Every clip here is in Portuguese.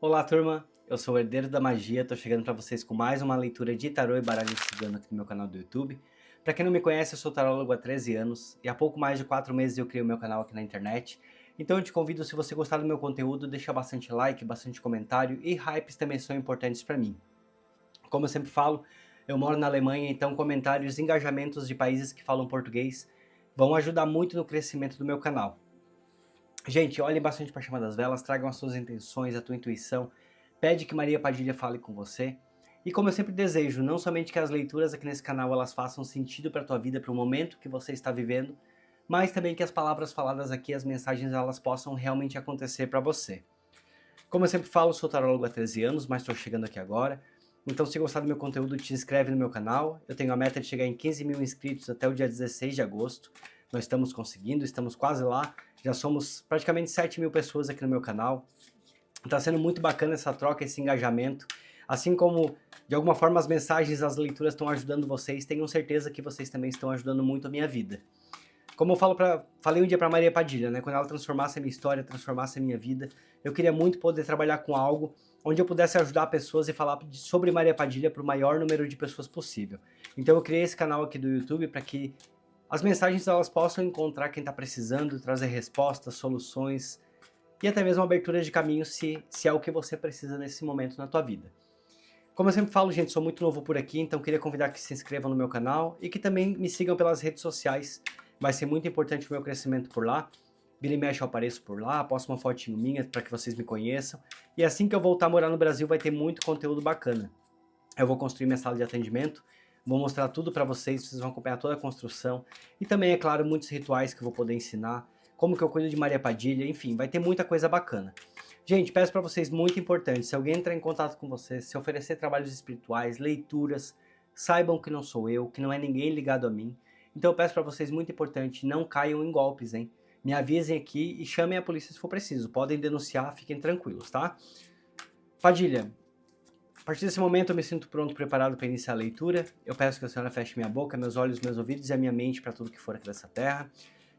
Olá, turma! Eu sou o Herdeiro da Magia, tô chegando para vocês com mais uma leitura de tarô e baralho cigano aqui no meu canal do YouTube. Para quem não me conhece, eu sou tarólogo há 13 anos e há pouco mais de 4 meses eu criei o meu canal aqui na internet. Então eu te convido, se você gostar do meu conteúdo, deixa bastante like, bastante comentário e hypes também são importantes para mim. Como eu sempre falo, eu moro na Alemanha, então comentários e engajamentos de países que falam português vão ajudar muito no crescimento do meu canal. Gente, olhem bastante para a chama das velas, tragam as suas intenções, a tua intuição, pede que Maria Padilha fale com você. E como eu sempre desejo, não somente que as leituras aqui nesse canal elas façam sentido para a tua vida, para o momento que você está vivendo, mas também que as palavras faladas aqui, as mensagens, elas possam realmente acontecer para você. Como eu sempre falo, sou tarólogo há 13 anos, mas estou chegando aqui agora. Então, se gostar do meu conteúdo, te inscreve no meu canal. Eu tenho a meta de chegar em 15 mil inscritos até o dia 16 de agosto. Nós estamos conseguindo, estamos quase lá. Já somos praticamente 7 mil pessoas aqui no meu canal. Está sendo muito bacana essa troca, esse engajamento. Assim como, de alguma forma, as mensagens, as leituras estão ajudando vocês, tenham certeza que vocês também estão ajudando muito a minha vida. Como eu falei um dia para Maria Padilha, né? Quando ela transformasse a minha história, transformasse a minha vida, eu queria muito poder trabalhar com algo onde eu pudesse ajudar pessoas e falar sobre Maria Padilha para o maior número de pessoas possível. Então eu criei esse canal aqui do YouTube para que as mensagens elas possam encontrar quem está precisando, trazer respostas, soluções e até mesmo abertura de caminho se é o que você precisa nesse momento na tua vida. Como eu sempre falo, gente, sou muito novo por aqui, então queria convidar que se inscrevam no meu canal e que também me sigam pelas redes sociais. Vai ser muito importante o meu crescimento por lá. Vira e mexe eu apareço por lá, posto uma fotinho minha para que vocês me conheçam. E assim que eu voltar a morar no Brasil vai ter muito conteúdo bacana. Eu vou construir minha sala de atendimento, vou mostrar tudo para vocês, vocês vão acompanhar toda a construção. E também, é claro, muitos rituais que eu vou poder ensinar, como que eu cuido de Maria Padilha, enfim, vai ter muita coisa bacana. Gente, peço para vocês, muito importante, se alguém entrar em contato com vocês, se oferecer trabalhos espirituais, leituras, saibam que não sou eu, que não é ninguém ligado a mim. Então eu peço para vocês, muito importante, não caiam em golpes, hein? Me avisem aqui e chamem a polícia se for preciso. Podem denunciar, fiquem tranquilos, tá? Padilha, a partir desse momento eu me sinto pronto, preparado para iniciar a leitura. Eu peço que a senhora feche minha boca, meus olhos, meus ouvidos e a minha mente para tudo que for aqui dessa terra.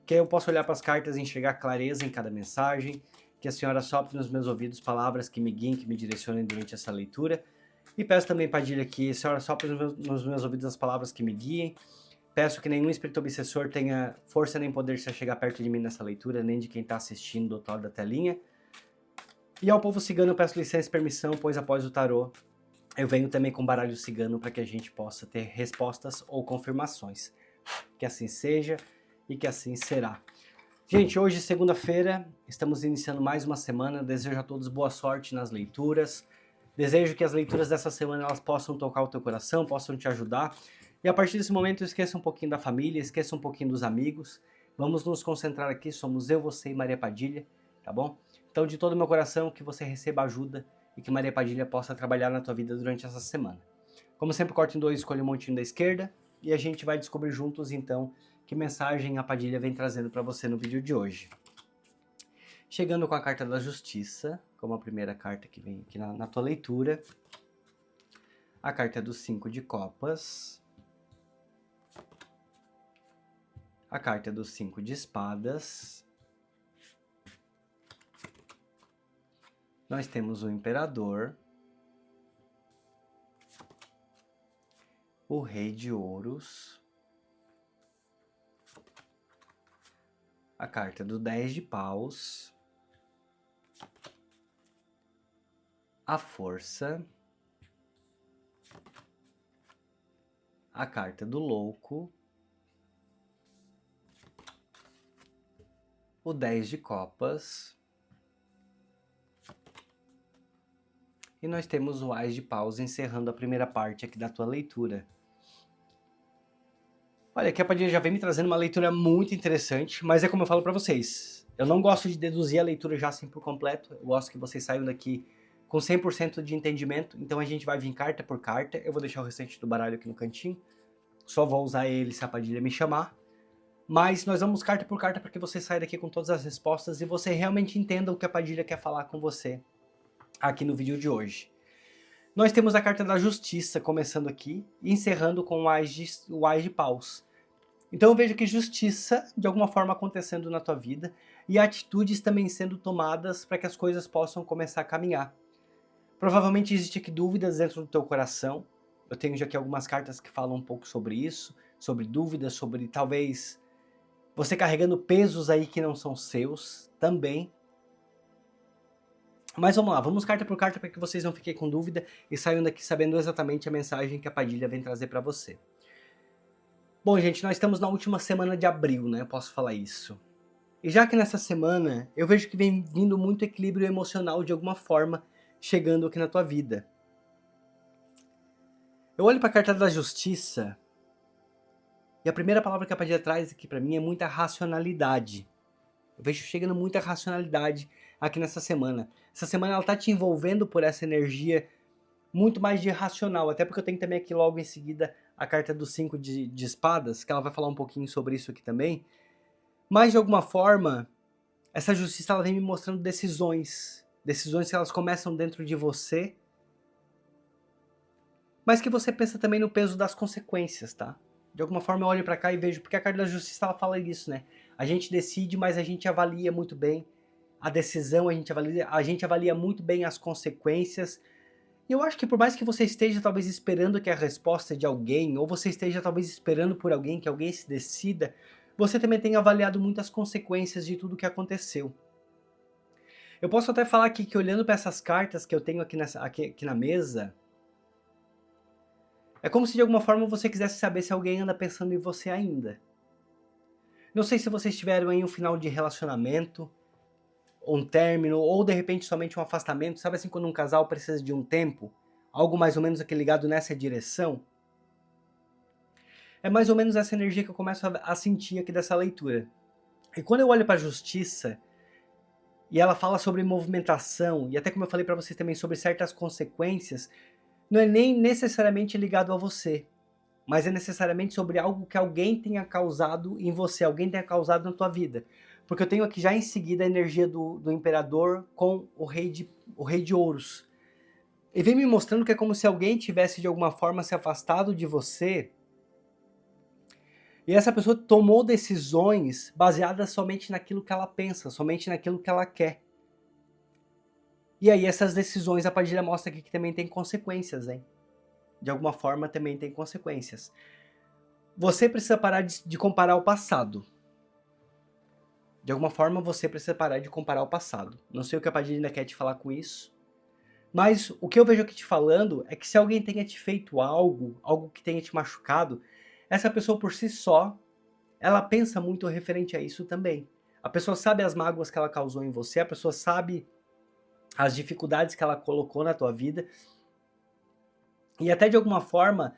Que eu possa olhar para as cartas e enxergar clareza em cada mensagem. Que a senhora sopre nos meus ouvidos palavras que me guiem, que me direcionem durante essa leitura. E peço também, Padilha, que a senhora sopre nos meus ouvidos as palavras que me guiem. Peço que nenhum espírito obsessor tenha força nem poder se chegar perto de mim nessa leitura, nem de quem está assistindo do outro lado da telinha. E ao povo cigano eu peço licença e permissão, pois após o tarô eu venho também com baralho cigano para que a gente possa ter respostas ou confirmações. Que assim seja e que assim será. Gente, hoje, segunda-feira, estamos iniciando mais uma semana. Desejo a todos boa sorte nas leituras. Desejo que as leituras dessa semana elas possam tocar o teu coração, possam te ajudar. E a partir desse momento, esqueça um pouquinho da família, esqueça um pouquinho dos amigos. Vamos nos concentrar aqui, somos eu, você e Maria Padilha, tá bom? Então, de todo o meu coração, que você receba ajuda e que Maria Padilha possa trabalhar na tua vida durante essa semana. Como sempre, corte em dois, escolha o montinho da esquerda e a gente vai descobrir juntos, então, que mensagem a Padilha vem trazendo para você no vídeo de hoje. Chegando com a carta da Justiça, como a primeira carta que vem aqui na tua leitura. A carta do 5 de Copas. A carta do 5 de Espadas. Nós temos o Imperador. O Rei de Ouros. A carta do 10 de Paus. A Força. A carta do Louco. O 10 de Copas. E nós temos o Ás de Paus encerrando a primeira parte aqui da tua leitura. Olha, aqui a Padilha já vem me trazendo uma leitura muito interessante, mas é como eu falo para vocês. Eu não gosto de deduzir a leitura já assim por completo. Eu gosto que vocês saiam daqui com 100% de entendimento. Então a gente vai vir carta por carta. Eu vou deixar o restante do baralho aqui no cantinho. Só vou usar ele se a Padilha me chamar. Mas nós vamos carta por carta para que você saia daqui com todas as respostas e você realmente entenda o que a Padilha quer falar com você aqui no vídeo de hoje. Nós temos a carta da Justiça começando aqui e encerrando com o Ás de Paus. Então eu vejo que justiça de alguma forma acontecendo na tua vida e atitudes também sendo tomadas para que as coisas possam começar a caminhar. Provavelmente existe aqui dúvidas dentro do teu coração. Eu tenho já aqui algumas cartas que falam um pouco sobre isso, sobre dúvidas, sobre talvez você carregando pesos aí que não são seus também. Mas vamos lá, vamos carta por carta para que vocês não fiquem com dúvida e saiam daqui sabendo exatamente a mensagem que a Padilha vem trazer para você. Bom, gente, nós estamos na última semana de abril, né? Eu posso falar isso. E já que nessa semana eu vejo que vem vindo muito equilíbrio emocional de alguma forma chegando aqui na tua vida. Eu olho para a carta da justiça e a primeira palavra que a Padilha traz aqui para mim é muita racionalidade. Eu vejo chegando muita racionalidade aqui nessa semana. Essa semana ela tá te envolvendo por essa energia muito mais de racional, até porque eu tenho também aqui logo em seguida a carta do 5 de espadas, que ela vai falar um pouquinho sobre isso aqui também. Mas de alguma forma, essa justiça ela vem me mostrando decisões que elas começam dentro de você, mas que você pensa também no peso das consequências, tá? De alguma forma eu olho pra cá e vejo, porque a carta da justiça ela fala isso, né? A gente decide, mas a gente avalia muito bem a decisão, a gente avalia muito bem as consequências. E eu acho que por mais que você esteja talvez esperando que a resposta de alguém, ou você esteja talvez esperando por alguém, que alguém se decida, você também tem avaliado muitas consequências de tudo que aconteceu. Eu posso até falar aqui que olhando para essas cartas que eu tenho aqui na mesa, é como se de alguma forma você quisesse saber se alguém anda pensando em você ainda. Não sei se vocês tiveram aí um final de relacionamento, ou um término, ou de repente somente um afastamento. Sabe assim quando um casal precisa de um tempo? Algo mais ou menos aqui ligado nessa direção? É mais ou menos essa energia que eu começo a sentir aqui dessa leitura. E quando eu olho para a justiça, e ela fala sobre movimentação, e até como eu falei para vocês também sobre certas consequências, não é nem necessariamente ligado a você, mas é necessariamente sobre algo que alguém tenha causado em você, alguém tenha causado na tua vida. Porque eu tenho aqui já em seguida a energia do imperador com o rei de ouros. E vem me mostrando que é como se alguém tivesse de alguma forma se afastado de você, e essa pessoa tomou decisões baseadas somente naquilo que ela pensa, somente naquilo que ela quer. E aí essas decisões, a Padilha mostra aqui que também tem consequências, hein? De alguma forma também tem consequências. Você precisa parar de comparar o passado. De alguma forma você precisa parar de comparar o passado. Não sei o que a Padilha ainda quer te falar com isso. Mas o que eu vejo aqui te falando é que se alguém tenha te feito algo que tenha te machucado, essa pessoa por si só, ela pensa muito referente a isso também. A pessoa sabe as mágoas que ela causou em você, a pessoa sabe as dificuldades que ela colocou na tua vida, e até de alguma forma,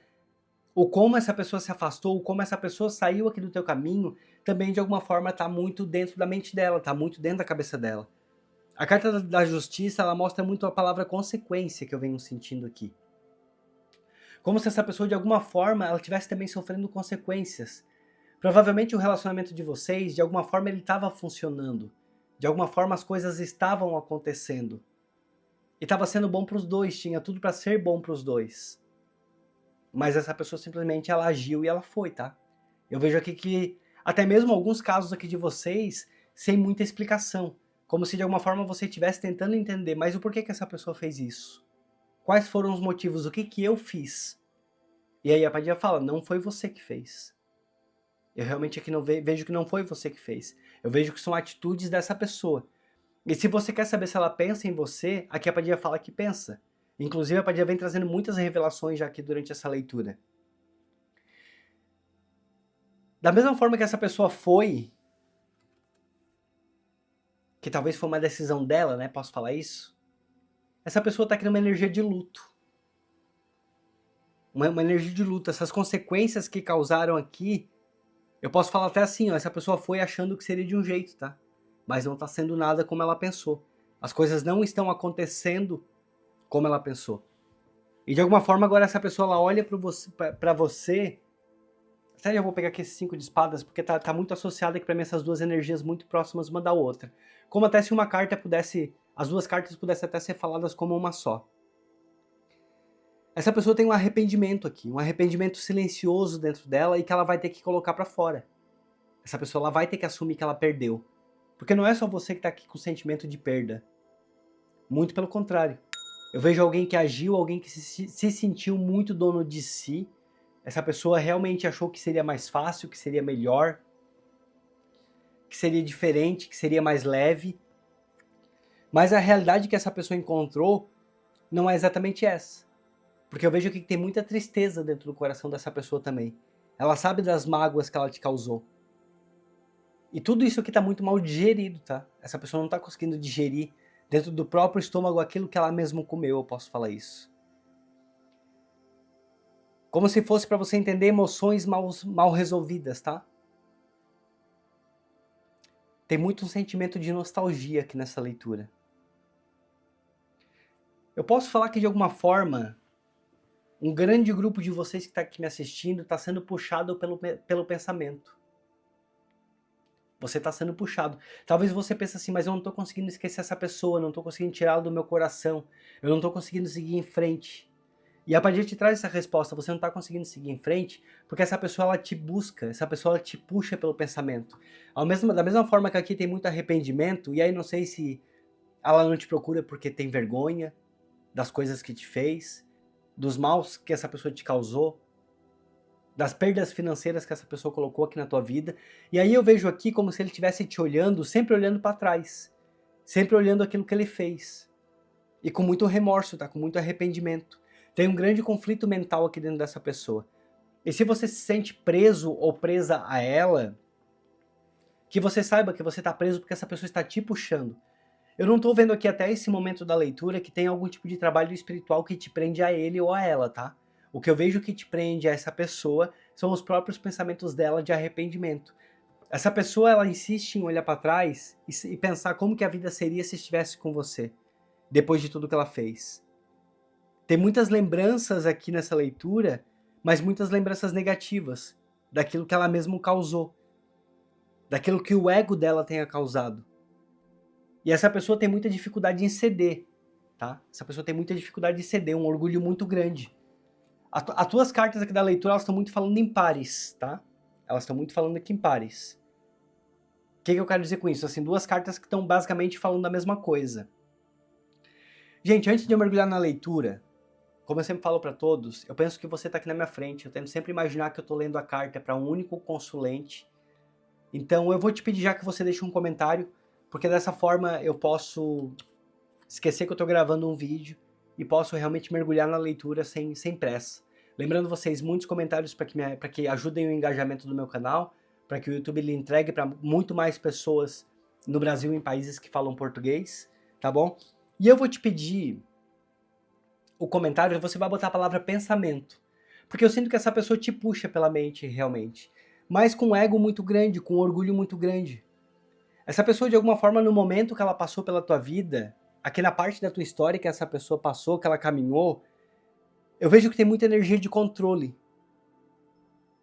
o como essa pessoa se afastou, o como essa pessoa saiu aqui do teu caminho, também de alguma forma está muito dentro da mente dela, está muito dentro da cabeça dela. A carta da justiça, ela mostra muito a palavra consequência que eu venho sentindo aqui. Como se essa pessoa de alguma forma, ela estivesse também sofrendo consequências. Provavelmente o relacionamento de vocês, de alguma forma ele estava funcionando. De alguma forma as coisas estavam acontecendo. E estava sendo bom para os dois, tinha tudo para ser bom para os dois. Mas essa pessoa simplesmente ela agiu e ela foi, tá? Eu vejo aqui que até mesmo alguns casos aqui de vocês sem muita explicação, como se de alguma forma você estivesse tentando entender, mas o porquê que essa pessoa fez isso? Quais foram os motivos? O que que eu fiz? E aí a Padilha fala, não foi você que fez. Eu realmente aqui não vejo que não foi você que fez. Eu vejo que são atitudes dessa pessoa. E se você quer saber se ela pensa em você, aqui a Padilha fala que pensa. Inclusive a Padilha vem trazendo muitas revelações já aqui durante essa leitura. Da mesma forma que essa pessoa foi, que talvez foi uma decisão dela, né? Posso falar isso? Essa pessoa tá aqui numa energia de luto. Uma energia de luto. Essas consequências que causaram aqui, eu posso falar até assim, ó, essa pessoa foi achando que seria de um jeito, tá? Mas não tá sendo nada como ela pensou. As coisas não estão acontecendo como ela pensou. E de alguma forma agora essa pessoa ela olha pra você. Até já vou pegar aqui esse 5 de espadas, porque tá muito associado aqui pra mim essas duas energias muito próximas uma da outra. Como até se uma carta pudesse, as duas cartas pudessem até ser faladas como uma só. Essa pessoa tem um arrependimento aqui, um arrependimento silencioso dentro dela e que ela vai ter que colocar pra fora. Essa pessoa ela vai ter que assumir que ela perdeu. Porque não é só você que tá aqui com o sentimento de perda. Muito pelo contrário. Eu vejo alguém que agiu, alguém que se sentiu muito dono de si. Essa pessoa realmente achou que seria mais fácil, que seria melhor, que seria diferente, que seria mais leve. Mas a realidade que essa pessoa encontrou não é exatamente essa. Porque eu vejo que tem muita tristeza dentro do coração dessa pessoa também. Ela sabe das mágoas que ela te causou. E tudo isso aqui tá muito mal digerido, tá? Essa pessoa não tá conseguindo digerir dentro do próprio estômago aquilo que ela mesma comeu, eu posso falar isso. Como se fosse para você entender emoções mal resolvidas, tá? Tem muito um sentimento de nostalgia aqui nessa leitura. Eu posso falar que de alguma forma, um grande grupo de vocês que está aqui me assistindo está sendo puxado pelo pensamento. Você está sendo puxado. Talvez você pense assim, mas eu não estou conseguindo esquecer essa pessoa, não estou conseguindo tirá-la do meu coração, eu não estou conseguindo seguir em frente. E a Padia te traz essa resposta, você não está conseguindo seguir em frente, porque essa pessoa ela te busca, essa pessoa ela te puxa pelo pensamento. Da mesma forma que aqui tem muito arrependimento, e aí não sei se ela não te procura porque tem vergonha das coisas que te fez, dos maus que essa pessoa te causou, das perdas financeiras que essa pessoa colocou aqui na tua vida. E aí eu vejo aqui como se ele estivesse te olhando, sempre olhando para trás, sempre olhando aquilo que ele fez. E com muito remorso, tá? Com muito arrependimento. Tem um grande conflito mental aqui dentro dessa pessoa. E se você se sente preso ou presa a ela, que você saiba que você está preso porque essa pessoa está te puxando. Eu não estou vendo aqui até esse momento da leitura que tem algum tipo de trabalho espiritual que te prende a ele ou a ela, tá? O que eu vejo que te prende a essa pessoa são os próprios pensamentos dela de arrependimento. Essa pessoa, ela insiste em olhar para trás e pensar como que a vida seria se estivesse com você, depois de tudo que ela fez. Tem muitas lembranças aqui nessa leitura, mas muitas lembranças negativas, daquilo que ela mesma causou, daquilo que o ego dela tenha causado. E essa pessoa tem muita dificuldade em ceder, tá? Essa pessoa tem muita dificuldade de ceder, um orgulho muito grande. As tuas cartas aqui da leitura, elas estão muito falando em pares, tá? Elas estão muito falando aqui em pares. O que eu quero dizer com isso? Assim, duas cartas que estão basicamente falando da mesma coisa. Gente, antes de eu mergulhar na leitura, como eu sempre falo para todos, eu penso que você está aqui na minha frente, eu tento sempre imaginar que eu estou lendo a carta para um único consulente. Então eu vou te pedir já que você deixe um comentário, porque dessa forma eu posso esquecer que eu estou gravando um vídeo e posso realmente mergulhar na leitura sem pressa. Lembrando vocês, muitos comentários para que ajudem o engajamento do meu canal, para que o YouTube ele entregue para muito mais pessoas no Brasil e em países que falam português, tá bom? E eu vou te pedir o comentário, você vai botar a palavra pensamento, porque eu sinto que essa pessoa te puxa pela mente realmente, mas com um ego muito grande, com um orgulho muito grande. Essa pessoa, de alguma forma, no momento que ela passou pela tua vida, aqui na parte da tua história que essa pessoa passou, que ela caminhou, eu vejo que tem muita energia de controle.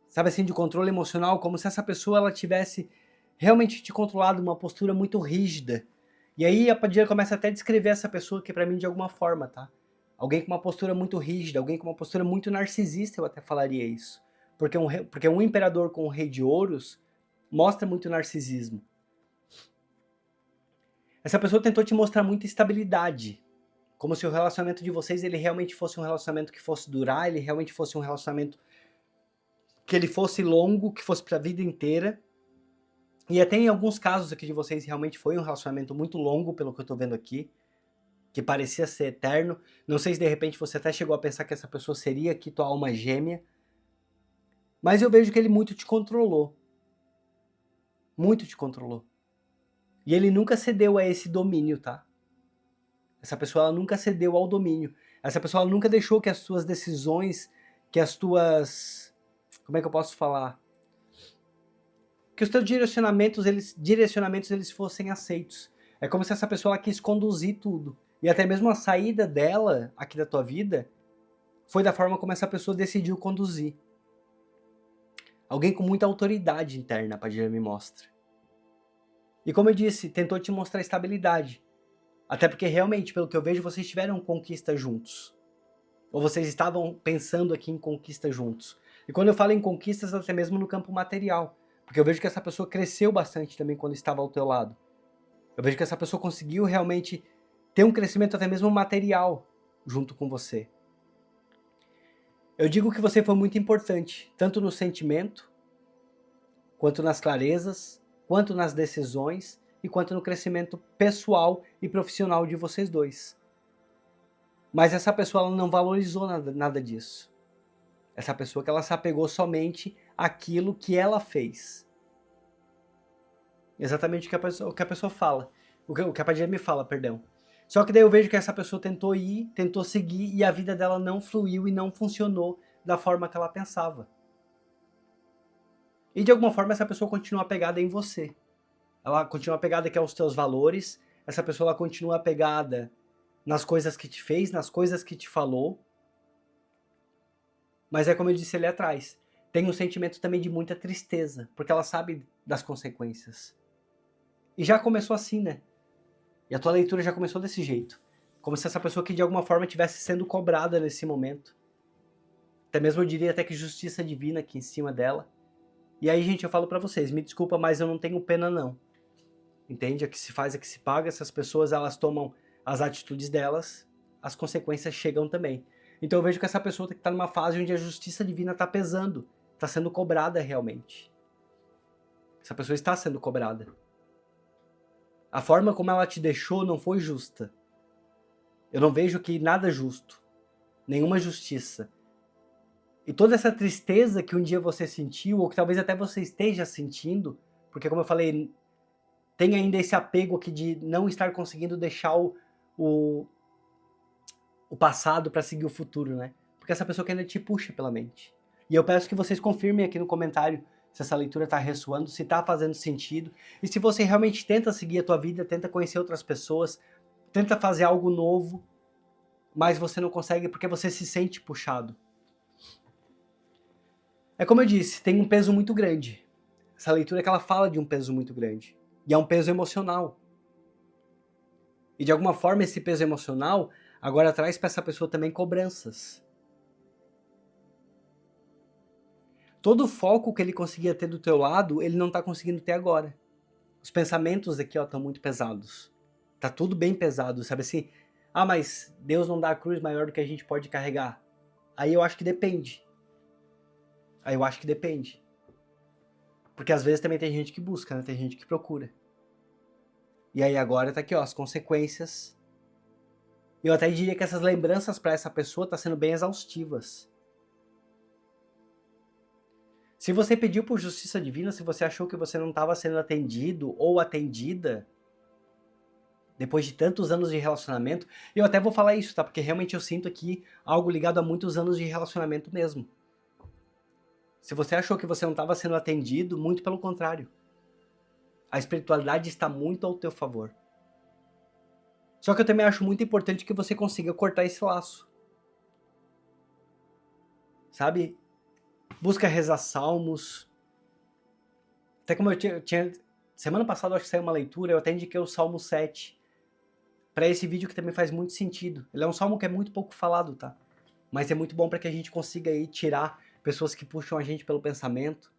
Sabe assim, de controle emocional, como se essa pessoa ela tivesse realmente te controlado, uma postura muito rígida. E aí a Padilha começa até a descrever essa pessoa que pra mim de alguma forma, tá? Alguém com uma postura muito rígida, alguém com uma postura muito narcisista, eu até falaria isso. Porque um imperador com o rei de ouros mostra muito narcisismo. Essa pessoa tentou te mostrar muita estabilidade, como se o relacionamento de vocês ele realmente fosse um relacionamento que fosse durar, ele realmente fosse um relacionamento que ele fosse longo, que fosse para a vida inteira. E até em alguns casos aqui de vocês realmente foi um relacionamento muito longo, pelo que eu tô vendo aqui, que parecia ser eterno. Não sei se de repente você até chegou a pensar que essa pessoa seria aqui tua alma gêmea, mas eu vejo que ele muito te controlou. Muito te controlou. E ele nunca cedeu a esse domínio, tá? Essa pessoa ela nunca cedeu ao domínio. Essa pessoa ela nunca deixou que as suas decisões, que as tuas... Como é que eu posso falar? Que os teus direcionamentos eles fossem aceitos. É como se essa pessoa ela quis conduzir tudo. E até mesmo a saída dela aqui da tua vida foi da forma como essa pessoa decidiu conduzir. Alguém com muita autoridade interna, a Padilha me mostra. E como eu disse, tentou te mostrar estabilidade. Até porque realmente, pelo que eu vejo, vocês tiveram conquista juntos. Ou vocês estavam pensando aqui em conquista juntos. E quando eu falo em conquistas, até mesmo no campo material. Porque eu vejo que essa pessoa cresceu bastante também quando estava ao teu lado. Eu vejo que essa pessoa conseguiu realmente ter um crescimento até mesmo material. junto com você. Eu digo que você foi muito importante, tanto no sentimento, quanto nas clarezas, quanto nas decisões e quanto no crescimento pessoal e profissional de vocês dois. Mas essa pessoa ela não valorizou nada disso. Essa pessoa que ela se apegou somente àquilo que ela fez. Exatamente o que a pessoa fala. O que a Padilha me fala, perdão. Só que daí eu vejo que essa pessoa tentou ir, tentou seguir e a vida dela não fluiu e não funcionou da forma que ela pensava. E de alguma forma essa pessoa continua apegada em você. Ela continua apegada aqui aos teus valores, essa pessoa ela continua apegada nas coisas que te fez, nas coisas que te falou. Mas é como eu disse ali atrás, tem um sentimento também de muita tristeza, porque ela sabe das consequências. E já começou assim, né? E a tua leitura já começou desse jeito. Como se essa pessoa que de alguma forma estivesse sendo cobrada nesse momento. Até mesmo eu diria até que justiça divina aqui em cima dela. E aí, gente, eu falo pra vocês, me desculpa, mas eu não tenho pena não. Entende? A que se faz, a que se paga, essas pessoas elas tomam as atitudes delas, as consequências chegam também. Então eu vejo que essa pessoa está numa fase onde a justiça divina está pesando, está sendo cobrada realmente. Essa pessoa está sendo cobrada. A forma como ela te deixou não foi justa. Eu não vejo que nada justo, nenhuma justiça. E toda essa tristeza que um dia você sentiu, ou que talvez até você esteja sentindo, porque como eu falei, tem ainda esse apego aqui de não estar conseguindo deixar o passado para seguir o futuro, né? Porque essa pessoa que ainda te puxa pela mente. E eu peço que vocês confirmem aqui no comentário se essa leitura está ressoando, se está fazendo sentido, e se você realmente tenta seguir a tua vida, tenta conhecer outras pessoas, tenta fazer algo novo, mas você não consegue porque você se sente puxado. É como eu disse, tem um peso muito grande. Essa leitura é que ela fala de um peso muito grande. E é um peso emocional. E de alguma forma esse peso emocional agora traz para essa pessoa também cobranças. Todo o foco que ele conseguia ter do teu lado, ele não está conseguindo ter agora. Os pensamentos aqui estão muito pesados. Tá tudo bem pesado, sabe assim? Ah, mas Deus não dá a cruz maior do que a gente pode carregar. Aí eu acho que depende. Porque às vezes também tem gente que busca, né? Tem gente que procura. E aí agora tá aqui, ó, as consequências. Eu até diria que essas lembranças para essa pessoa tá sendo bem exaustivas. Se você pediu por justiça divina, se você achou que você não estava sendo atendido ou atendida, depois de tantos anos de relacionamento, eu até vou falar isso, tá? Porque realmente eu sinto aqui algo ligado a muitos anos de relacionamento mesmo. Se você achou que você não estava sendo atendido, muito pelo contrário. A espiritualidade está muito ao teu favor. Só que eu também acho muito importante que você consiga cortar esse laço. Sabe? Busca rezar salmos. Até como eu tinha semana passada eu acho que saiu uma leitura, eu até indiquei o Salmo 7 para esse vídeo que também faz muito sentido. Ele é um salmo que é muito pouco falado, tá? Mas é muito bom para que a gente consiga aí tirar pessoas que puxam a gente pelo pensamento,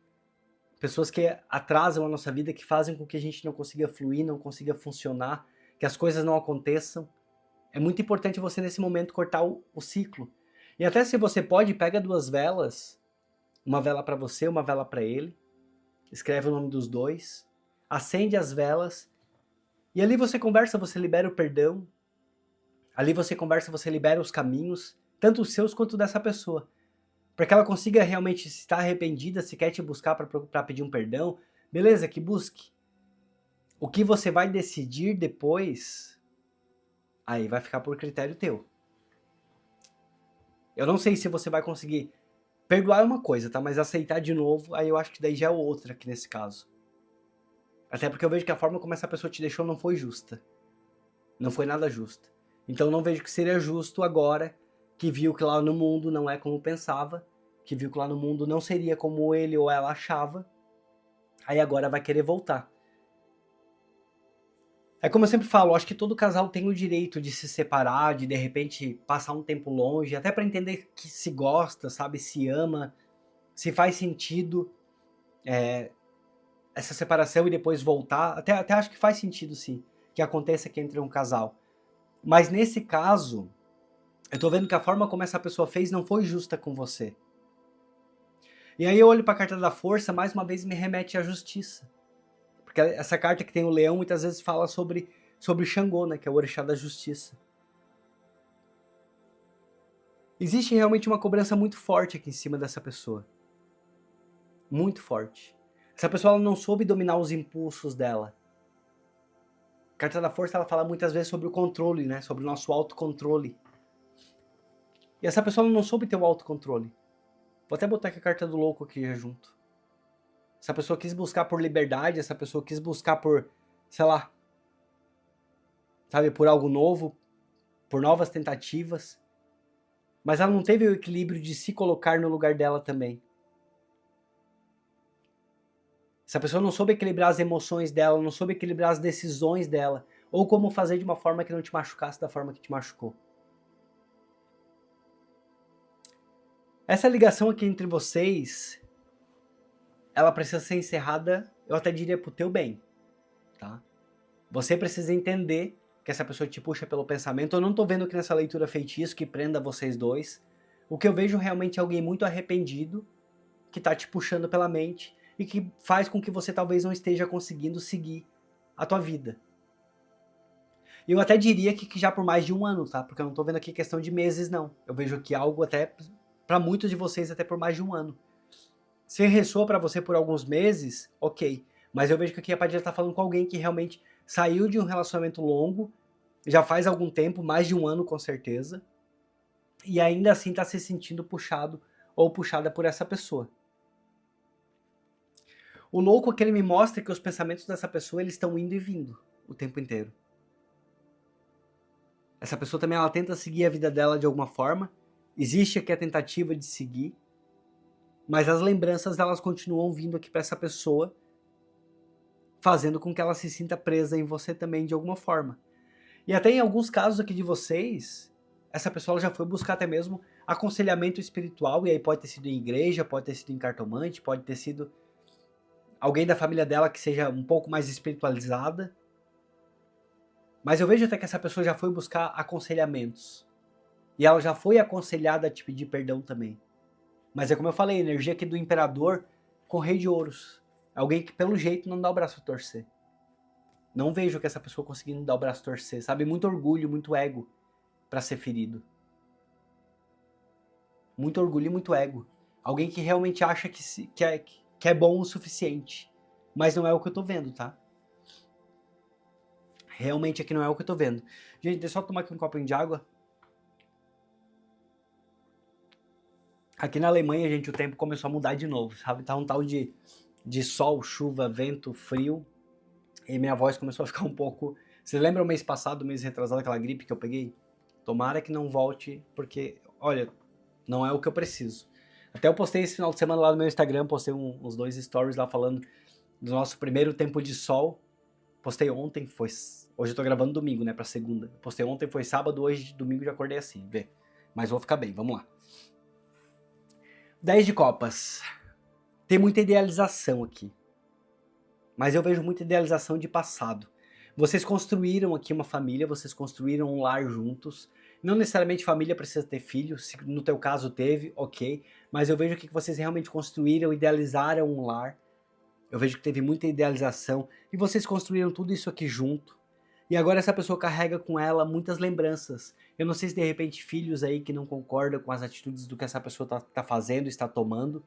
pessoas que atrasam a nossa vida, que fazem com que a gente não consiga fluir, não consiga funcionar, que as coisas não aconteçam. É muito importante você nesse momento cortar o ciclo. E até se você pode, pega 2 velas, uma vela para você, uma vela para ele, escreve o nome dos dois, acende as velas, e ali você conversa, você libera o perdão, ali você conversa, você libera os caminhos, tanto os seus quanto dessa pessoa, para que ela consiga realmente se estar arrependida, se quer te buscar para pedir um perdão, beleza, que busque. O que você vai decidir depois, aí vai ficar por critério teu. Eu não sei se você vai conseguir perdoar é uma coisa, tá? Mas aceitar de novo, aí eu acho que daí já é outra aqui nesse caso. Até porque eu vejo que a forma como essa pessoa te deixou não foi justa. Não foi nada justa. Então eu não vejo que seria justo agora, que viu que lá no mundo não é como pensava, que viu que lá no mundo não seria como ele ou ela achava, aí agora vai querer voltar. É como eu sempre falo, acho que todo casal tem o direito de se separar, de repente passar um tempo longe, até para entender que se gosta, sabe, se ama, se faz sentido essa separação e depois voltar. Até acho que faz sentido sim, que aconteça aqui entre um casal. Mas nesse caso, Eu tô vendo que a forma como essa pessoa fez não foi justa com você. E aí eu olho pra carta da força, mais uma vez me remete à justiça. Porque essa carta que tem o leão muitas vezes fala sobre Xangô, né, que é o orixá da justiça. Existe realmente uma cobrança muito forte aqui em cima dessa pessoa. Muito forte. Essa pessoa ela não soube dominar os impulsos dela. A carta da força ela fala muitas vezes sobre o controle, né, sobre o nosso autocontrole. E essa pessoa não soube ter o autocontrole. Vou até botar aqui a carta do louco aqui já junto. Essa pessoa quis buscar por liberdade, essa pessoa quis buscar por, sei lá, sabe, por algo novo, por novas tentativas. Mas ela não teve o equilíbrio de se colocar no lugar dela também. Essa pessoa não soube equilibrar as emoções dela, não soube equilibrar as decisões dela, ou como fazer de uma forma que não te machucasse da forma que te machucou. Essa ligação aqui entre vocês, ela precisa ser encerrada, eu até diria pro teu bem, tá? Você precisa entender que essa pessoa te puxa pelo pensamento. Eu não tô vendo aqui nessa leitura feitiço que prenda vocês dois. O que eu vejo realmente é alguém muito arrependido, que tá te puxando pela mente e que faz com que você talvez não esteja conseguindo seguir a tua vida. E eu até diria que já por mais de um ano, tá? Porque eu não tô vendo aqui questão de meses, não. Eu vejo aqui algo até, para muitos de vocês, até por mais de um ano. Se ressoa para você por alguns meses, ok. Mas eu vejo que aqui a Padilha tá falando com alguém que realmente saiu de um relacionamento longo, já faz algum tempo, mais de um ano com certeza, e ainda assim tá se sentindo puxado ou puxada por essa pessoa. O louco é que ele me mostra que os pensamentos dessa pessoa eles estão indo e vindo o tempo inteiro. Essa pessoa também ela tenta seguir a vida dela de alguma forma, existe aqui a tentativa de seguir, mas as lembranças elas continuam vindo aqui para essa pessoa, fazendo com que ela se sinta presa em você também de alguma forma. E até em alguns casos aqui de vocês, essa pessoa já foi buscar até mesmo aconselhamento espiritual, e aí pode ter sido em igreja, pode ter sido em cartomante, pode ter sido alguém da família dela que seja um pouco mais espiritualizada. Mas eu vejo até que essa pessoa já foi buscar aconselhamentos. E ela já foi aconselhada a te pedir perdão também. Mas é como eu falei, a energia aqui do imperador com o rei de ouros. Alguém que pelo jeito não dá o braço a torcer. Não vejo que essa pessoa conseguindo dar o braço a torcer, sabe? Muito orgulho, muito ego para ser ferido. Muito orgulho e muito ego. Alguém que realmente acha que é bom o suficiente. Mas não é o que eu tô vendo, tá? Realmente aqui não é o que eu tô vendo. Gente, deixa eu só tomar aqui um copinho de água. Aqui na Alemanha, gente, o tempo começou a mudar de novo, sabe? Tá um tal de sol, chuva, vento, frio. E minha voz começou a ficar um pouco... Vocês lembram o mês passado, mês retrasado, aquela gripe que eu peguei? Tomara que não volte, porque, olha, não é o que eu preciso. Até eu postei esse final de semana lá no meu Instagram, postei uns 2 stories lá falando do nosso primeiro tempo de sol. Postei ontem, foi... Hoje eu tô gravando domingo, né, pra segunda. Postei ontem, foi sábado, hoje domingo já acordei assim, vê. Mas vou ficar bem, vamos lá. 10 de copas. Tem muita idealização aqui. Mas eu vejo muita idealização de passado. Vocês construíram aqui uma família, vocês construíram um lar juntos. Não necessariamente família precisa ter filhos, se no teu caso teve, ok. Mas eu vejo que vocês realmente construíram, idealizaram um lar. Eu vejo que teve muita idealização. E vocês construíram tudo isso aqui junto. E agora essa pessoa carrega com ela muitas lembranças. Eu não sei se de repente filhos aí que não concordam com as atitudes do que essa pessoa tá fazendo, está tomando.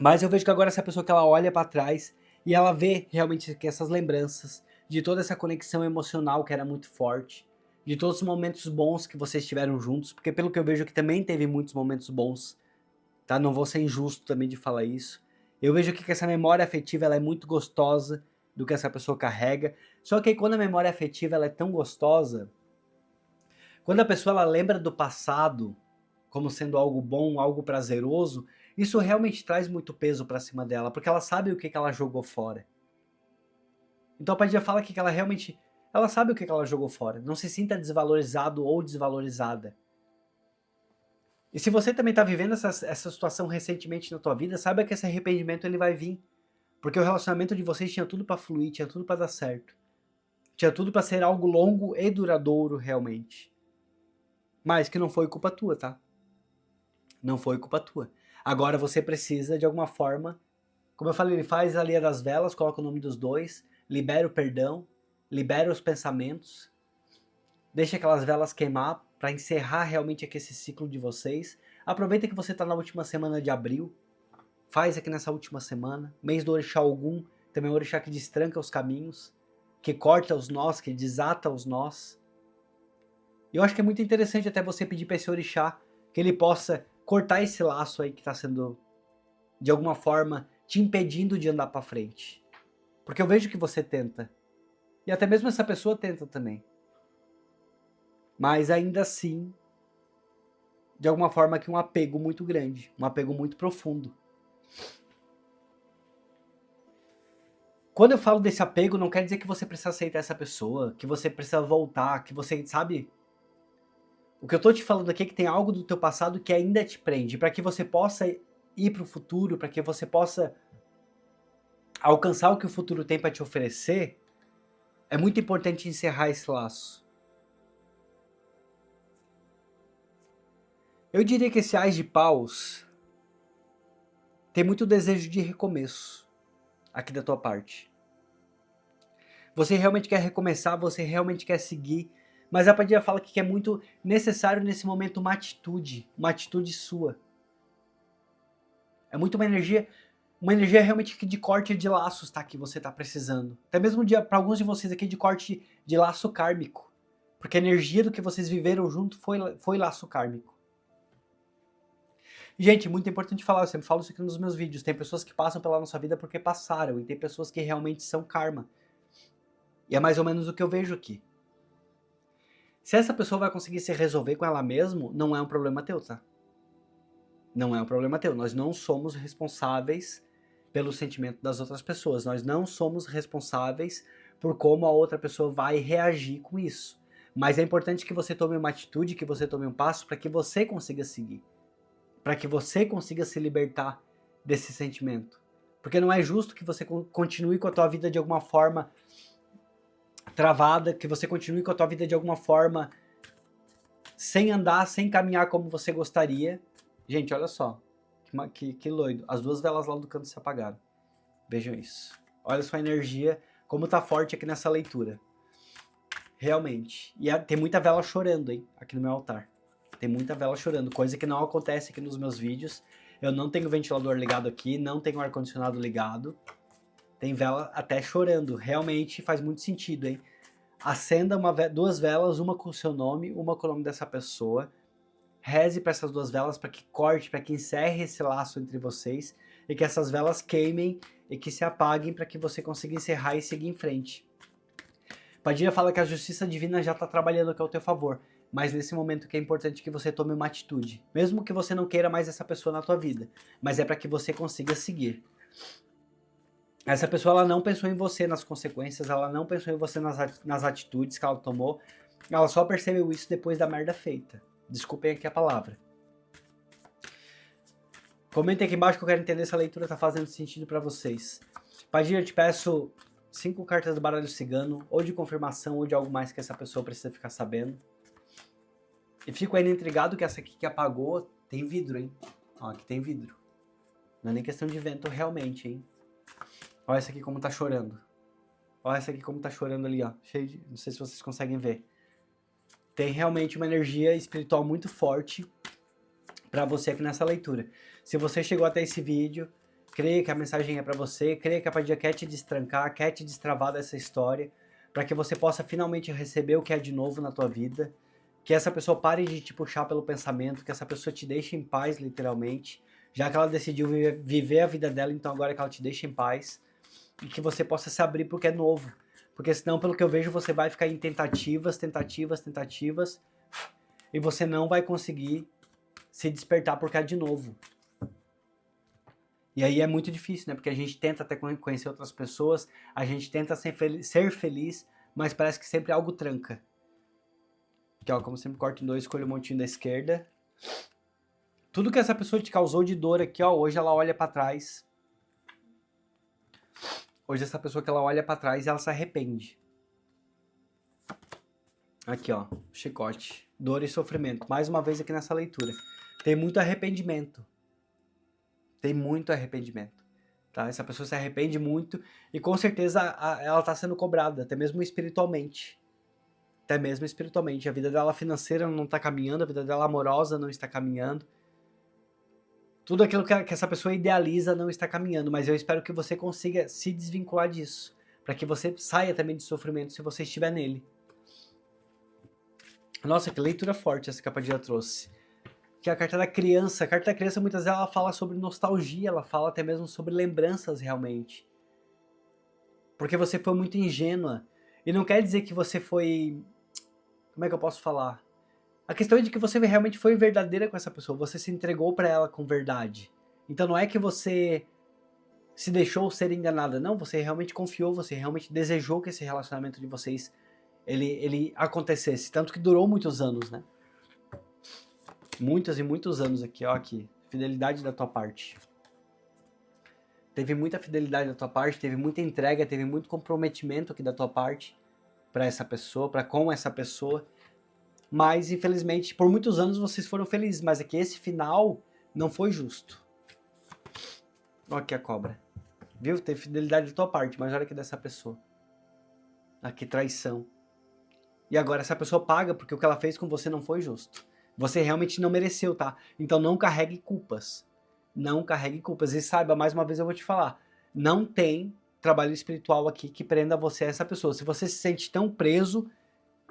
Mas eu vejo que agora essa pessoa que ela olha para trás e ela vê realmente que essas lembranças de toda essa conexão emocional que era muito forte, de todos os momentos bons que vocês tiveram juntos, porque pelo que eu vejo que também teve muitos momentos bons, tá? Não vou ser injusto também de falar isso. Eu vejo que essa memória afetiva ela é muito gostosa do que essa pessoa carrega. Só que aí, quando a memória afetiva ela é tão gostosa, quando a pessoa ela lembra do passado como sendo algo bom, algo prazeroso, isso realmente traz muito peso pra cima dela, porque ela sabe o que ela jogou fora. Então a Padilha fala que ela realmente, ela sabe o que ela jogou fora. Não se sinta desvalorizado ou desvalorizada. E se você também tá vivendo essa situação recentemente na tua vida, saiba que esse arrependimento ele vai vir. Porque o relacionamento de vocês tinha tudo pra fluir, tinha tudo pra dar certo. Tinha tudo pra ser algo longo e duradouro realmente. Mas que não foi culpa tua, tá? Não foi culpa tua. Agora você precisa, de alguma forma, como eu falei, ele faz a linha das velas, coloca o nome dos dois, libera o perdão, libera os pensamentos, deixa aquelas velas queimar para encerrar realmente aqui esse ciclo de vocês. Aproveita que você está na última semana de abril, faz aqui nessa última semana, mês do Orixá Ogum, também é o Orixá que destranca os caminhos, que corta os nós, que desata os nós. E eu acho que é muito interessante até você pedir para esse Orixá que ele possa cortar esse laço aí que está sendo, de alguma forma, te impedindo de andar para frente. Porque eu vejo que você tenta. E até mesmo essa pessoa tenta também. Mas ainda assim, de alguma forma, que um apego muito grande, um apego muito profundo. Quando eu falo desse apego, não quer dizer que você precisa aceitar essa pessoa, que você precisa voltar, que você, sabe? O que eu tô te falando aqui é que tem algo do teu passado que ainda te prende, para que você possa ir pro futuro, para que você possa alcançar o que o futuro tem para te oferecer, é muito importante encerrar esse laço. Eu diria que esse Ás de Paus tem muito desejo de recomeço aqui da tua parte. Você realmente quer recomeçar, você realmente quer seguir, mas a Padilha fala que é muito necessário nesse momento uma atitude sua. É muito uma energia realmente de corte de laços, tá? Que você tá precisando. Até mesmo para alguns de vocês aqui de corte de laço kármico. Porque a energia do que vocês viveram junto foi laço kármico. Gente, muito importante falar, eu sempre falo isso aqui nos meus vídeos. Tem pessoas que passam pela nossa vida porque passaram, e tem pessoas que realmente são karma. E é mais ou menos o que eu vejo aqui. Se essa pessoa vai conseguir se resolver com ela mesma, não é um problema teu, tá? Não é um problema teu. Nós não somos responsáveis pelo sentimento das outras pessoas. Nós não somos responsáveis por como a outra pessoa vai reagir com isso. Mas é importante que você tome uma atitude, que você tome um passo para que você consiga seguir. Para que você consiga se libertar desse sentimento. Porque não é justo que você continue com a tua vida de alguma forma travada, que você continue com a tua vida de alguma forma sem andar, sem caminhar como você gostaria. Gente, olha só, que doido. As duas velas lá do canto se apagaram. Vejam isso. Olha só a energia, como tá forte aqui nessa leitura. Realmente. E tem muita vela chorando, hein, aqui no meu altar. Tem muita vela chorando, coisa que não acontece aqui nos meus vídeos. Eu não tenho ventilador ligado aqui, não tenho ar-condicionado ligado. Tem vela até chorando. Realmente faz muito sentido, hein? Acenda duas velas, uma com o seu nome, uma com o nome dessa pessoa. Reze para essas duas velas para que corte, para que encerre esse laço entre vocês e que essas velas queimem e que se apaguem para que você consiga encerrar e seguir em frente. Padilha fala que a justiça divina já está trabalhando aqui ao teu favor, mas nesse momento que é importante que você tome uma atitude, mesmo que você não queira mais essa pessoa na tua vida, mas é para que você consiga seguir. Essa pessoa ela não pensou em você nas consequências, ela não pensou em você nas atitudes que ela tomou, ela só percebeu isso depois da merda feita. Desculpem aqui a palavra. Comentem aqui embaixo que eu quero entender se a leitura está fazendo sentido para vocês. Padilha, eu te peço 5 cartas do baralho cigano, ou de confirmação, ou de algo mais que essa pessoa precisa ficar sabendo. E fico ainda intrigado que essa aqui que apagou tem vidro, hein? Ó, aqui tem vidro. Não é nem questão de vento realmente, hein? Olha essa aqui como tá chorando. Olha essa aqui como tá chorando ali, ó. Cheio de... Não sei se vocês conseguem ver. Tem realmente uma energia espiritual muito forte para você aqui nessa leitura. Se você chegou até esse vídeo, creia que a mensagem é para você, creia que a Padilha quer te destrancar, quer te destravar dessa história, para que você possa finalmente receber o que é de novo na tua vida, que essa pessoa pare de te puxar pelo pensamento, que essa pessoa te deixe em paz, literalmente, já que ela decidiu viver a vida dela, então agora que ela te deixa em paz, e que você possa se abrir porque é novo. Porque senão, pelo que eu vejo, você vai ficar em tentativas, e você não vai conseguir se despertar porque é de novo. E aí é muito difícil, né? Porque a gente tenta até conhecer outras pessoas, a gente tenta ser feliz, mas parece que sempre algo tranca. Aqui, ó, como sempre corto em dois, escolho o montinho da esquerda. Tudo que essa pessoa te causou de dor aqui, ó, hoje ela olha pra trás. Hoje essa pessoa que ela olha pra trás, ela se arrepende. Aqui, ó, chicote. dor e sofrimento. Mais uma vez aqui nessa leitura. Tem muito arrependimento. Tem muito arrependimento. Tá? Essa pessoa se arrepende muito e com certeza ela está sendo cobrada, até mesmo espiritualmente. Até mesmo espiritualmente. A vida dela financeira não está caminhando, a vida dela amorosa não está caminhando. Tudo aquilo que essa pessoa idealiza não está caminhando, mas eu espero que você consiga se desvincular disso, para que você saia também de sofrimento se você estiver nele. Nossa, que leitura forte essa capa de trouxe. Que é a carta da criança. A carta da criança muitas vezes ela fala sobre nostalgia, ela fala até mesmo sobre lembranças realmente. Porque você foi muito ingênua. E não quer dizer que você foi... Como é que eu posso falar? A questão é de que você realmente foi verdadeira com essa pessoa. Você se entregou pra ela com verdade. Então não é que você se deixou ser enganada. Não, você realmente confiou, você realmente desejou que esse relacionamento de vocês ele acontecesse. Tanto que durou muitos anos, né? Muitos e muitos anos aqui, ó, aqui. Fidelidade da tua parte. Teve muita fidelidade da tua parte, teve muita entrega, teve muito comprometimento aqui da tua parte pra essa pessoa, pra com essa pessoa. Mas, infelizmente, por muitos anos vocês foram felizes, mas é que esse final não foi justo. Olha aqui a cobra. Viu? Teve fidelidade da tua parte, mas olha aqui dessa pessoa. Aqui, traição. E agora essa pessoa paga porque o que ela fez com você não foi justo. Você realmente não mereceu, tá? Então não carregue culpas. Não carregue culpas. E saiba, mais uma vez eu vou te falar, não tem trabalho espiritual aqui que prenda você a essa pessoa. Se você se sente tão preso,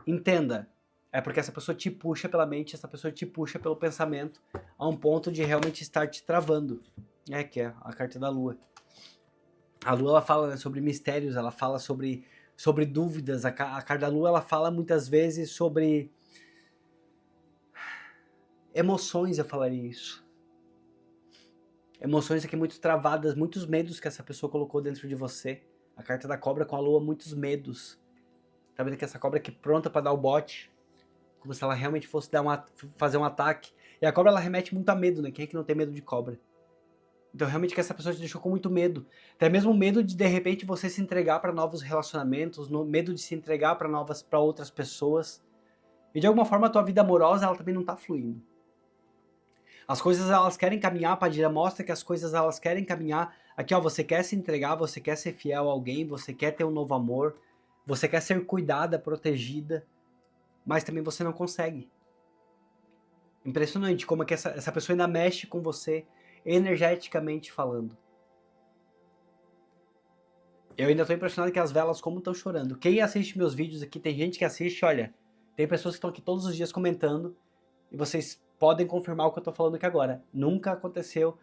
entenda. É porque essa pessoa te puxa pela mente, essa pessoa te puxa pelo pensamento a um ponto de realmente estar te travando. É que é a carta da lua. A lua ela fala, né, sobre mistérios, ela fala sobre dúvidas. A carta da lua ela fala muitas vezes sobre emoções, eu falaria isso. Emoções aqui muito travadas, muitos medos que essa pessoa colocou dentro de você. A carta da cobra com a lua, muitos medos. Tá vendo que essa cobra aqui pronta para dar o bote? Como se ela realmente fosse fazer um ataque. E a cobra ela remete muito a medo, né? Quem é que não tem medo de cobra? Então realmente que essa pessoa te deixou com muito medo. Até mesmo medo de repente você se entregar para novos relacionamentos, medo de se entregar para outras pessoas. E de alguma forma a tua vida amorosa ela também não tá fluindo. As coisas elas querem caminhar, Padilha, mostra que as coisas elas querem caminhar. Aqui ó, você quer se entregar, você quer ser fiel a alguém, você quer ter um novo amor, você quer ser cuidada, protegida, mas também você não consegue. Impressionante como é que essa pessoa ainda mexe com você, energeticamente falando. Eu ainda tô impressionado que as velas como estão chorando. Quem assiste meus vídeos aqui, tem gente que assiste, olha, tem pessoas que estão aqui todos os dias comentando, e vocês podem confirmar o que eu tô falando aqui agora. Nunca aconteceu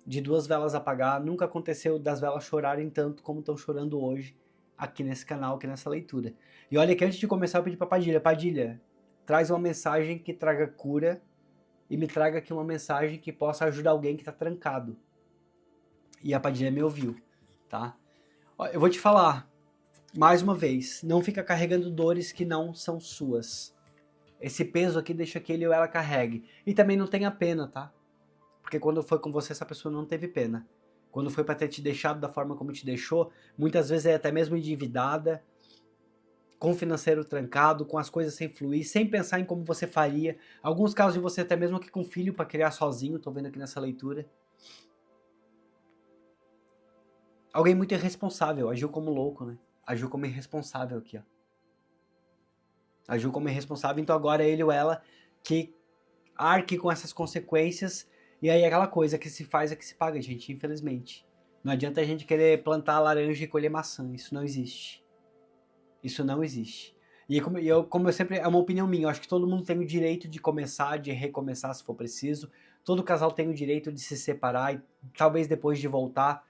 de duas velas apagar, nunca aconteceu das velas chorarem tanto como estão chorando hoje, aqui nesse canal, aqui nessa leitura. E olha que antes de começar eu pedi pra Padilha, Padilha, traz uma mensagem que traga cura, e me traga aqui uma mensagem que possa ajudar alguém que tá trancado. E a Padilha me ouviu, tá? Eu vou te falar, mais uma vez, não fica carregando dores que não são suas. Esse peso aqui deixa que ele ou ela carregue. E também não tenha pena, tá? Porque quando foi com você, essa pessoa não teve pena. Quando foi pra ter te deixado da forma como te deixou, muitas vezes é até mesmo endividada, com o financeiro trancado, com as coisas sem fluir, sem pensar em como você faria. Alguns casos de você até mesmo aqui com filho para criar sozinho, tô vendo aqui nessa leitura. Alguém muito irresponsável, agiu como louco, né? Agiu como irresponsável aqui, ó. Agiu como irresponsável, então agora é ele ou ela que arque com essas consequências. E aí aquela coisa que se faz é que se paga, gente, infelizmente. Não adianta a gente querer plantar laranja e colher maçã, isso não existe. Isso não existe. E como eu sempre, é uma opinião minha, eu acho que todo mundo tem o direito de começar, de recomeçar se for preciso. Todo casal tem o direito de se separar e talvez depois de voltar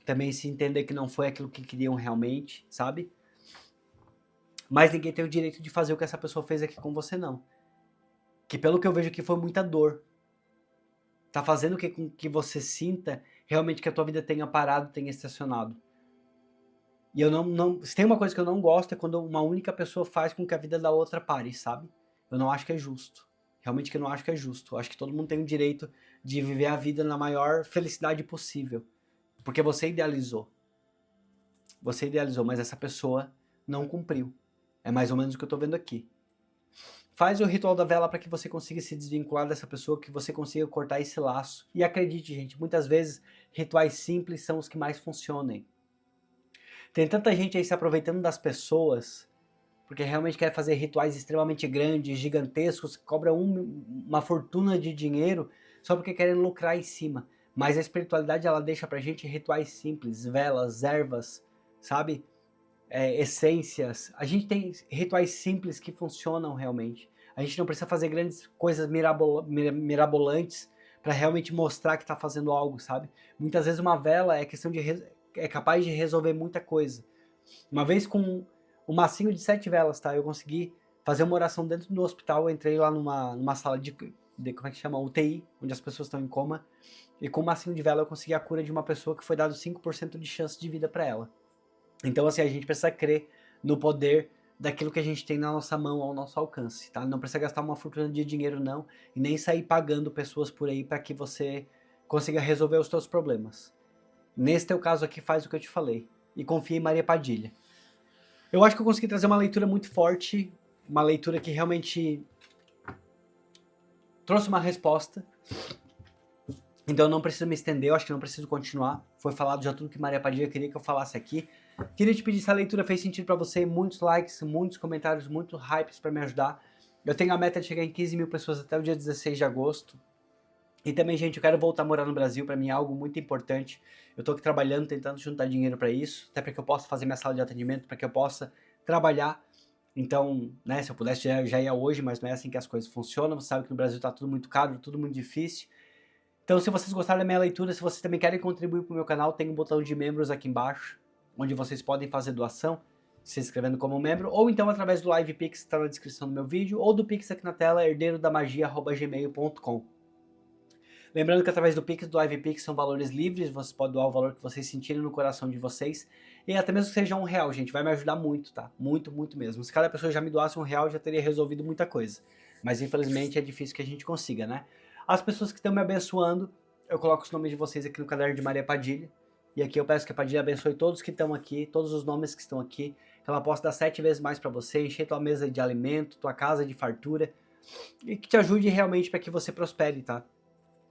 também se entender que não foi aquilo que queriam realmente, sabe? Mas ninguém tem o direito de fazer o que essa pessoa fez aqui com você, não. Que pelo que eu vejo aqui foi muita dor. Tá fazendo com que você sinta realmente que a tua vida tenha parado, tenha estacionado. E eu não. Se tem uma coisa que eu não gosto é quando uma única pessoa faz com que a vida da outra pare, sabe? Eu não acho que é justo. Realmente que eu não acho que é justo. Eu acho que todo mundo tem o direito de viver a vida na maior felicidade possível. Porque você idealizou. Você idealizou, mas essa pessoa não cumpriu. É mais ou menos o que eu tô vendo aqui. faz o ritual da vela para que você consiga se desvincular dessa pessoa, que você consiga cortar esse laço. E acredite, gente, muitas vezes rituais simples são os que mais funcionam. Tem tanta gente aí se aproveitando das pessoas, porque realmente quer fazer rituais extremamente grandes, gigantescos, que cobram uma fortuna de dinheiro só porque querem lucrar em cima. Mas a espiritualidade, ela deixa pra gente rituais simples, velas, ervas, sabe? Essências. A gente tem rituais simples que funcionam realmente. A gente não precisa fazer grandes coisas mirabolantes para realmente mostrar que está fazendo algo, sabe? Muitas vezes uma vela é capaz de resolver muita coisa. Uma vez com um massinho de 7 velas, tá? Eu consegui fazer uma oração dentro do hospital. Eu entrei lá numa sala de como é que chama? UTI, onde as pessoas estão em coma. E com um massinho de vela eu consegui a cura de uma pessoa que foi dado 5% de chance de vida para ela. Então, assim, a gente precisa crer no poder daquilo que a gente tem na nossa mão, ao nosso alcance, tá? Não precisa gastar uma fortuna de dinheiro, não, e nem sair pagando pessoas por aí para que você consiga resolver os seus problemas. Nesse teu caso aqui, faz o que eu te falei. E confia em Maria Padilha. Eu acho que eu consegui trazer uma leitura muito forte, uma leitura que realmente trouxe uma resposta. Então eu não preciso me estender, eu acho que não preciso continuar. Foi falado já tudo que Maria Padilha queria que eu falasse aqui. Queria te pedir se a leitura fez sentido pra você, muitos likes, muitos comentários, muitos hypes pra me ajudar. Eu tenho a meta de chegar em 15 mil pessoas até o dia 16 de agosto. E também, gente, eu quero voltar a morar no Brasil, pra mim é algo muito importante. Eu tô aqui trabalhando, tentando juntar dinheiro pra isso, até para que eu possa fazer minha sala de atendimento, para que eu possa trabalhar. Então, né, se eu pudesse já ia hoje, mas não é assim que as coisas funcionam. Você sabe que no Brasil tá tudo muito caro, tudo muito difícil. Então, se vocês gostaram da minha leitura, se vocês também querem contribuir para o meu canal, tem um botão de membros aqui embaixo, onde vocês podem fazer doação, se inscrevendo como membro, ou então através do Live Pix, que está na descrição do meu vídeo, ou do Pix aqui na tela, herdeirodamagia@gmail.com. Lembrando que através do Pix, do Live Pix, são valores livres, vocês podem doar o valor que vocês sentirem no coração de vocês, e até mesmo que seja R$1, gente, vai me ajudar muito, tá? Muito, muito mesmo. Se cada pessoa já me doasse R$1, já teria resolvido muita coisa. Mas infelizmente é difícil que a gente consiga, né? As pessoas que estão me abençoando, eu coloco os nomes de vocês aqui no caderno de Maria Padilha. E aqui eu peço que a Padilha abençoe todos que estão aqui, todos os nomes que estão aqui. Que ela possa dar 7 vezes mais para você, encher tua mesa de alimento, tua casa de fartura. E que te ajude realmente para que você prospere, tá?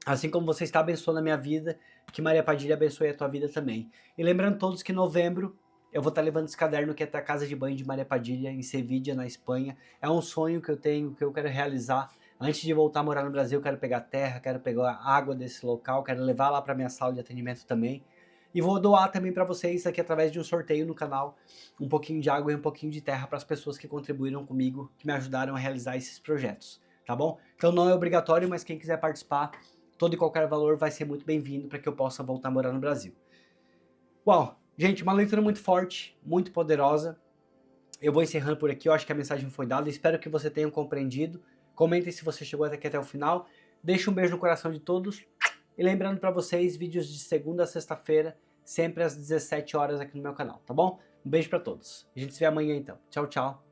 Assim como você está abençoando a minha vida, que Maria Padilha abençoe a tua vida também. E lembrando todos que em novembro eu vou estar levando esse caderno que é até a casa de banho de Maria Padilha, em Sevilla, na Espanha. É um sonho que eu tenho, que eu quero realizar. Antes de voltar a morar no Brasil, eu quero pegar terra, quero pegar água desse local, quero levar lá para minha sala de atendimento também. E vou doar também para vocês aqui através de um sorteio no canal, um pouquinho de água e um pouquinho de terra para as pessoas que contribuíram comigo, que me ajudaram a realizar esses projetos, tá bom? Então não é obrigatório, mas quem quiser participar, todo e qualquer valor vai ser muito bem-vindo para que eu possa voltar a morar no Brasil. Uau, gente, uma leitura muito forte, muito poderosa. Eu vou encerrando por aqui, eu acho que a mensagem foi dada, espero que você tenha compreendido. Comentem se você chegou até o final. Deixa um beijo no coração de todos. E lembrando para vocês, vídeos de segunda a sexta-feira, sempre às 17 horas aqui no meu canal, tá bom? Um beijo para todos. A gente se vê amanhã então. Tchau, tchau.